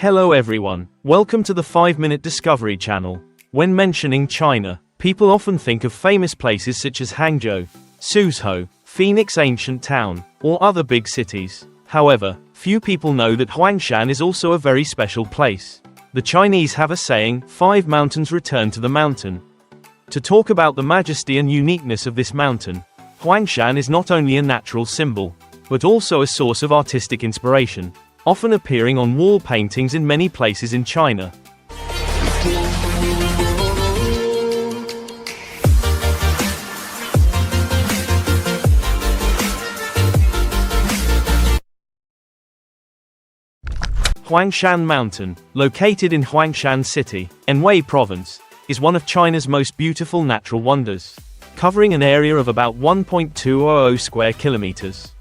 Hello everyone, welcome to the 5-Minute Discovery channel. When mentioning China, people often think of famous places such as Hangzhou, Suzhou, Phoenix ancient town, or other big cities. However, few people know that Huangshan is also a very special place. The Chinese have a saying, 5 mountains return to the mountain. To talk about the majesty and uniqueness of this mountain, Huangshan is not only a natural symbol, but also a source of artistic inspiration, often appearing on wall paintings in many places in China. Huangshan Mountain, located in Huangshan City, Anhui Province, is one of China's most beautiful natural wonders, covering an area of about 1.200 square kilometers.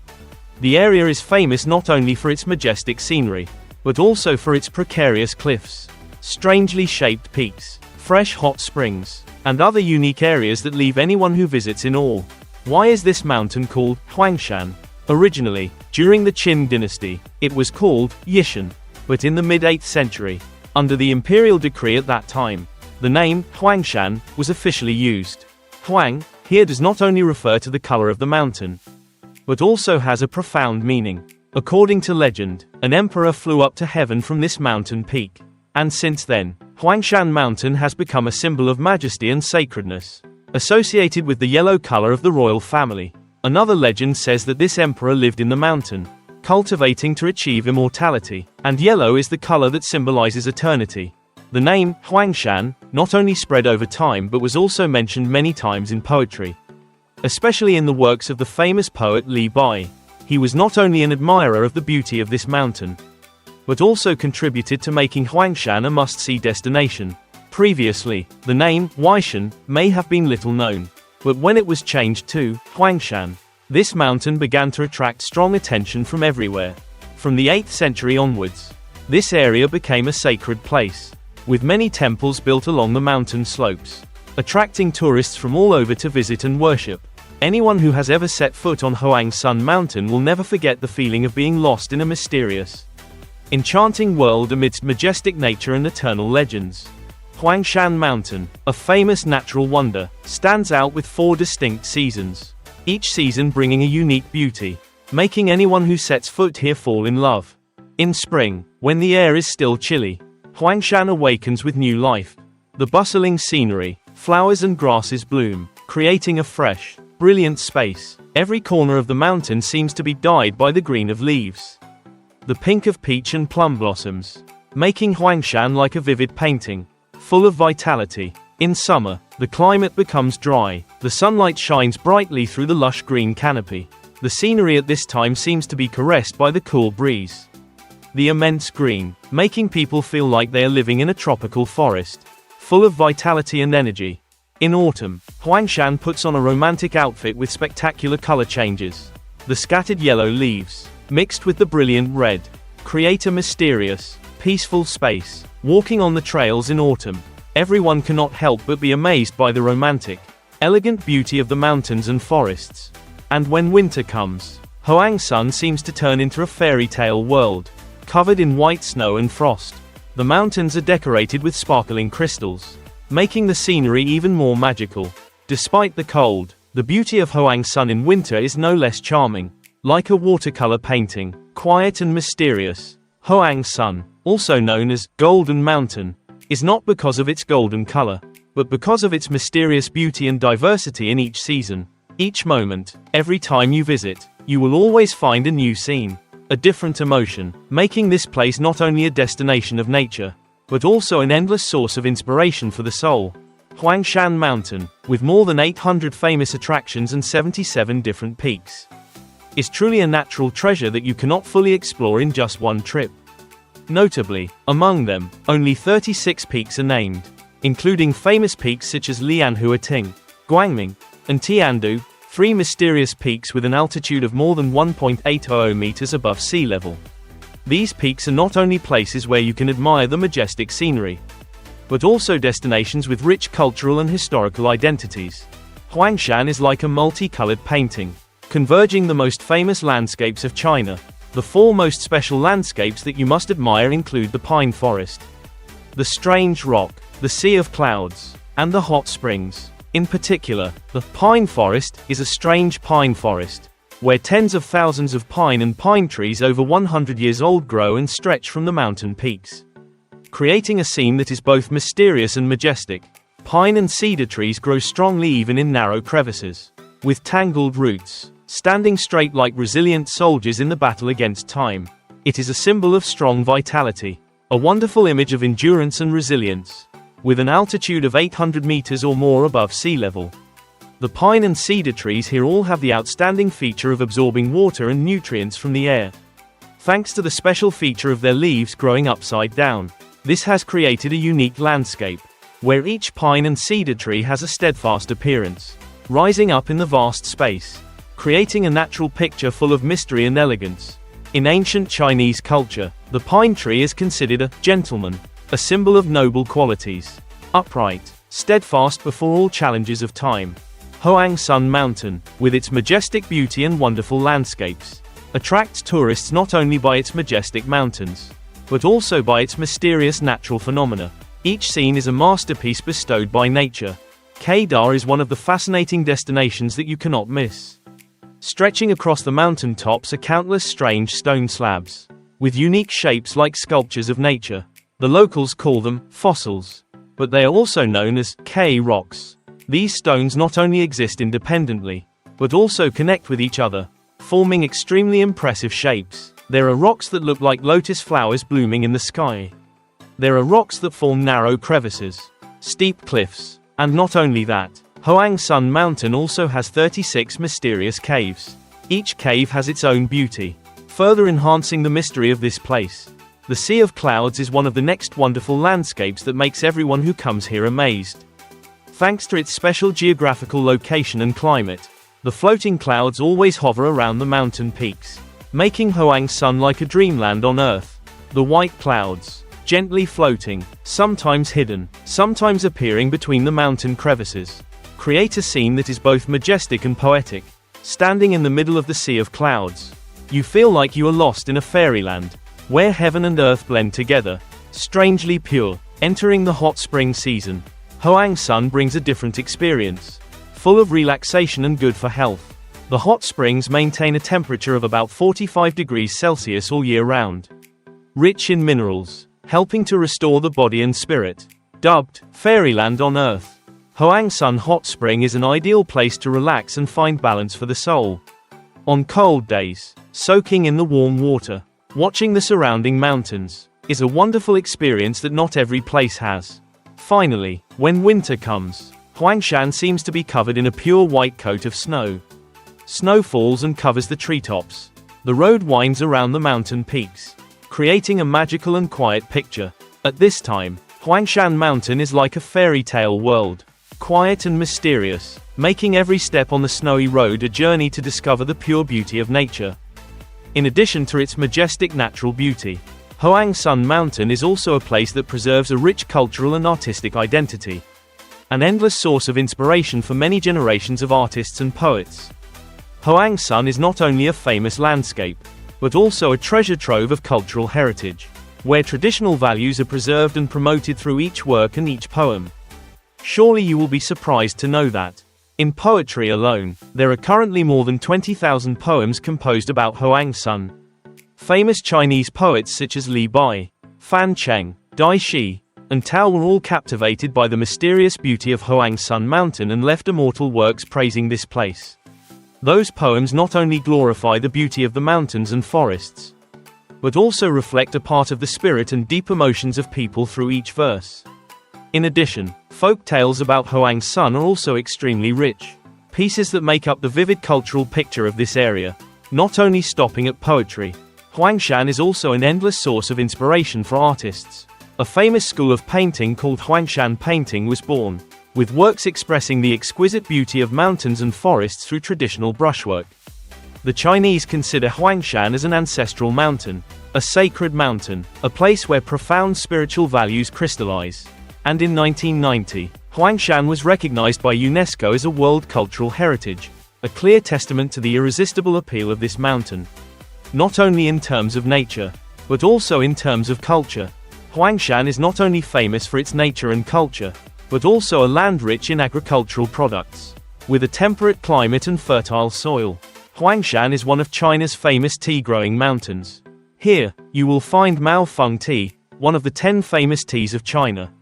The area is famous not only for its majestic scenery, but also for its precarious cliffs, strangely shaped peaks, fresh hot springs, and other unique areas that leave anyone who visits in awe. Why is this mountain called Huangshan? Originally, during the Qin dynasty, it was called Yishan, but in the mid-8th century, under the imperial decree at that time, the name Huangshan was officially used. Huang here does not only refer to the color of the mountain, but also has a profound meaning. According to legend, an emperor flew up to heaven from this mountain peak, and since then, Huangshan Mountain has become a symbol of majesty and sacredness, associated with the yellow color of the royal family. Another legend says that this emperor lived in the mountain, cultivating to achieve immortality, and yellow is the color that symbolizes eternity. The name, Huangshan, not only spread over time but was also mentioned many times in poetry, especially in the works of the famous poet Li Bai. He was not only an admirer of the beauty of this mountain, but also contributed to making Huangshan a must-see destination. Previously, the name, Huaishan, may have been little known, but when it was changed to Huangshan, this mountain began to attract strong attention from everywhere. From the 8th century onwards, this area became a sacred place, with many temples built along the mountain slopes, attracting tourists from all over to visit and worship. Anyone who has ever set foot on Huangshan Mountain will never forget the feeling of being lost in a mysterious, enchanting world amidst majestic nature and eternal legends. Huangshan Mountain, a famous natural wonder, stands out with 4 distinct seasons, each season bringing a unique beauty, making anyone who sets foot here fall in love. In spring, when the air is still chilly, Huangshan awakens with new life. The bustling scenery, flowers and grasses bloom, creating a fresh, brilliant space. Every corner of the mountain seems to be dyed by the green of leaves, the pink of peach and plum blossoms, making Huangshan like a vivid painting, full of vitality. In summer, the climate becomes dry, the sunlight shines brightly through the lush green canopy. The scenery at this time seems to be caressed by the cool breeze, the immense green, making people feel like they are living in a tropical forest, full of vitality and energy. In autumn, Huangshan puts on a romantic outfit with spectacular color changes. The scattered yellow leaves, mixed with the brilliant red, create a mysterious, peaceful space. Walking on the trails in autumn, everyone cannot help but be amazed by the romantic, elegant beauty of the mountains and forests. And when winter comes, Huangshan seems to turn into a fairy tale world, covered in white snow and frost. The mountains are decorated with sparkling crystals, making the scenery even more magical. Despite the cold, the beauty of Huangshan in winter is no less charming. Like a watercolor painting, quiet and mysterious, Huangshan, also known as Golden Mountain, is not because of its golden color, but because of its mysterious beauty and diversity in each season. Each moment, every time you visit, you will always find a new scene, a different emotion, making this place not only a destination of nature, but also an endless source of inspiration for the soul. Huangshan Mountain, with more than 800 famous attractions and 77 different peaks, is truly a natural treasure that you cannot fully explore in just one trip. Notably, among them, only 36 peaks are named, including famous peaks such as Lianhuating, Guangming, and Tiandu, 3 mysterious peaks with an altitude of more than 1.800 meters above sea level. These peaks are not only places where you can admire the majestic scenery, but also destinations with rich cultural and historical identities. Huangshan is like a multicolored painting, converging the most famous landscapes of China, The four most special landscapes that you must admire include the pine forest, the strange rock, the sea of clouds, and the hot springs. In particular, the pine forest is a strange pine forest, where tens of thousands of pine and pine trees over 100 years old grow and stretch from the mountain peaks, creating a scene that is both mysterious and majestic. Pine and cedar trees grow strongly even in narrow crevices, with tangled roots, standing straight like resilient soldiers in the battle against time. It is a symbol of strong vitality, a wonderful image of endurance and resilience. With an altitude of 800 meters or more above sea level, the pine and cedar trees here all have the outstanding feature of absorbing water and nutrients from the air. Thanks to the special feature of their leaves growing upside down, this has created a unique landscape, where each pine and cedar tree has a steadfast appearance, rising up in the vast space, creating a natural picture full of mystery and elegance. In ancient Chinese culture, the pine tree is considered a gentleman, a symbol of noble qualities, upright, steadfast before all challenges of time. Huang Sun Mountain, with its majestic beauty and wonderful landscapes, attracts tourists not only by its majestic mountains, but also by its mysterious natural phenomena. Each scene is a masterpiece bestowed by nature. Kedar is one of the fascinating destinations that you cannot miss. Stretching across the mountain tops are countless strange stone slabs, with unique shapes like sculptures of nature. The locals call them fossils, but they are also known as K rocks. These stones not only exist independently, but also connect with each other, forming extremely impressive shapes. There are rocks that look like lotus flowers blooming in the sky. There are rocks that form narrow crevices, steep cliffs, and not only that, Huang Sun Mountain also has 36 mysterious caves. Each cave has its own beauty, further enhancing the mystery of this place. The Sea of Clouds is one of the next wonderful landscapes that makes everyone who comes here amazed. Thanks to its special geographical location and climate, the floating clouds always hover around the mountain peaks, making Huang Sun like a dreamland on Earth. The white clouds, gently floating, sometimes hidden, sometimes appearing between the mountain crevices, create a scene that is both majestic and poetic. Standing in the middle of the Sea of Clouds, you feel like you are lost in a fairyland, where heaven and earth blend together, strangely pure. Entering the hot spring season, Huang Sun brings a different experience, full of relaxation and good for health. The hot springs maintain a temperature of about 45 degrees Celsius all year round, rich in minerals, helping to restore the body and spirit. Dubbed Fairyland on Earth, Huang Sun Hot Spring is an ideal place to relax and find balance for the soul. On cold days, soaking in the warm water, watching the surrounding mountains, is a wonderful experience that not every place has. Finally, when winter comes, Huangshan seems to be covered in a pure white coat of snow. Snow falls and covers the treetops. The road winds around the mountain peaks, creating a magical and quiet picture. At this time, Huangshan Mountain is like a fairy tale world, quiet and mysterious, making every step on the snowy road a journey to discover the pure beauty of nature. In addition to its majestic natural beauty, Huang Sun Mountain is also a place that preserves a rich cultural and artistic identity, an endless source of inspiration for many generations of artists and poets. Huang Sun is not only a famous landscape, but also a treasure trove of cultural heritage, where traditional values are preserved and promoted through each work and each poem. Surely you will be surprised to know that, in poetry alone, there are currently more than 20,000 poems composed about Huang Sun. Famous Chinese poets such as Li Bai, Fan Cheng, Dai Shi, and Tao were all captivated by the mysterious beauty of Huang Sun Mountain and left immortal works praising this place. Those poems not only glorify the beauty of the mountains and forests, but also reflect a part of the spirit and deep emotions of people through each verse. In addition, folk tales about Huang Sun are also extremely rich, pieces that make up the vivid cultural picture of this area. Not only stopping at poetry, Huangshan is also an endless source of inspiration for artists. A famous school of painting called Huangshan painting was born, with works expressing the exquisite beauty of mountains and forests through traditional brushwork. The Chinese consider Huangshan as an ancestral mountain, a sacred mountain, a place where profound spiritual values crystallize. And in 1990, Huangshan was recognized by UNESCO as a World Cultural Heritage, a clear testament to the irresistible appeal of this mountain. not only in terms of nature, but also in terms of culture. Huangshan is not only famous for its nature and culture, but also a land rich in agricultural products. With a temperate climate and fertile soil, Huangshan is one of China's famous tea-growing mountains. Here, you will find Feng tea, one of the 10 famous teas of China.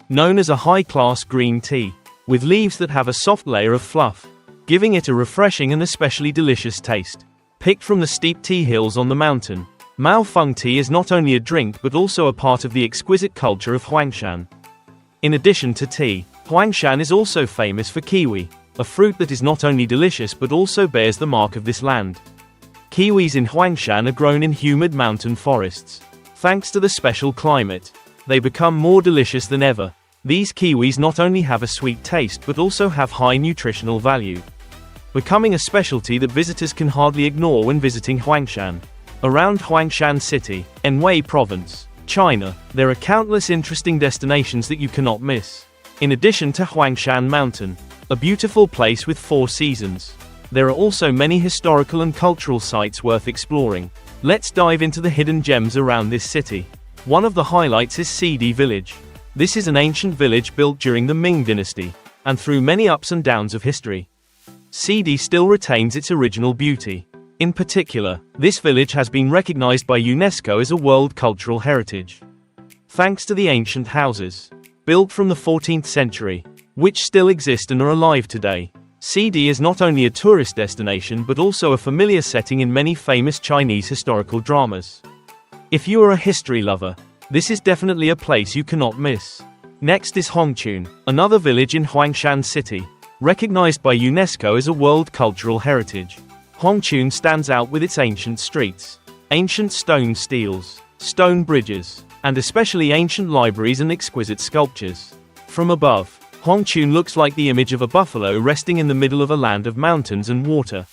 Known as a high-class green tea, with leaves that have a soft layer of fluff, giving it a refreshing and especially delicious taste. Picked from the steep tea hills on the mountain, Feng tea is not only a drink but also a part of the exquisite culture of Huangshan. In addition to tea, Huangshan is also famous for kiwi, a fruit that is not only delicious but also bears the mark of this land. Kiwis in Huangshan are grown in humid mountain forests. Thanks to the special climate, they become more delicious than ever. These kiwis not only have a sweet taste but also have high nutritional value, becoming a specialty that visitors can hardly ignore when visiting Huangshan. Around Huangshan City, Anhui Province, China, there are countless interesting destinations that you cannot miss. In addition to Huangshan Mountain, a beautiful place with 4 seasons, there are also many historical and cultural sites worth exploring. Let's dive into the hidden gems around this city. One of the highlights is Sidi Village. This is an ancient village built during the Ming dynasty, and through many ups and downs of history, Sidi still retains its original beauty. In particular, this village has been recognized by UNESCO as a World Cultural Heritage, thanks to the ancient houses, built from the 14th century, which still exist and are alive today. Sidi is not only a tourist destination but also a familiar setting in many famous Chinese historical dramas. If you are a history lover, this is definitely a place you cannot miss. Next is Hongqun, another village in Huangshan City, recognized by UNESCO as a World Cultural Heritage. Hongqun stands out with its ancient streets, ancient stone steles, stone bridges, and especially ancient libraries and exquisite sculptures. From above, Hongqun looks like the image of a buffalo resting in the middle of a land of mountains and water.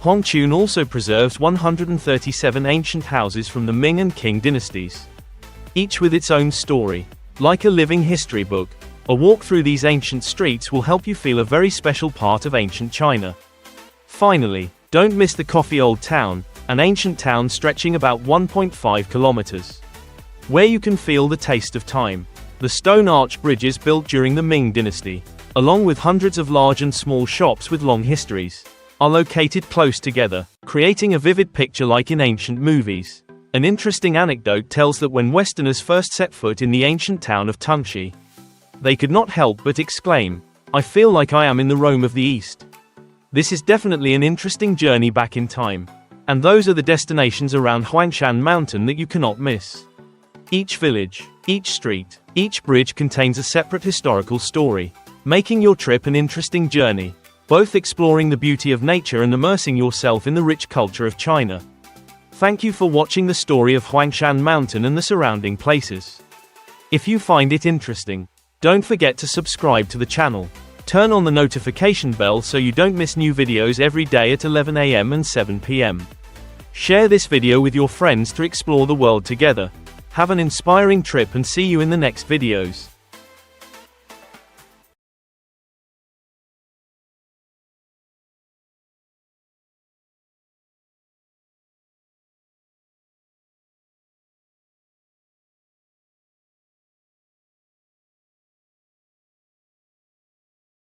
Hongqun also preserves 137 ancient houses from the Ming and Qing dynasties, each with its own story. Like a living history book, a walk through these ancient streets will help you feel a very special part of ancient China. Finally, don't miss the Coffee Old Town, an ancient town stretching about 1.5 kilometers, where you can feel the taste of time. The stone arch bridges built during the Ming dynasty, along with hundreds of large and small shops with long histories, are located close together, creating a vivid picture like in ancient movies. An interesting anecdote tells that when Westerners first set foot in the ancient town of Tungxi, they could not help but exclaim, "I feel like I am in the Rome of the East." This is definitely an interesting journey back in time. And those are the destinations around Huangshan Mountain that you cannot miss. Each village, each street, each bridge contains a separate historical story, making your trip an interesting journey, both exploring the beauty of nature and immersing yourself in the rich culture of China. Thank you for watching the story of Huangshan Mountain and the surrounding places. If you find it interesting, don't forget to subscribe to the channel. Turn on the notification bell so you don't miss new videos every day at 11 AM and 7 PM. Share this video with your friends to explore the world together. Have an inspiring trip and see you in the next videos.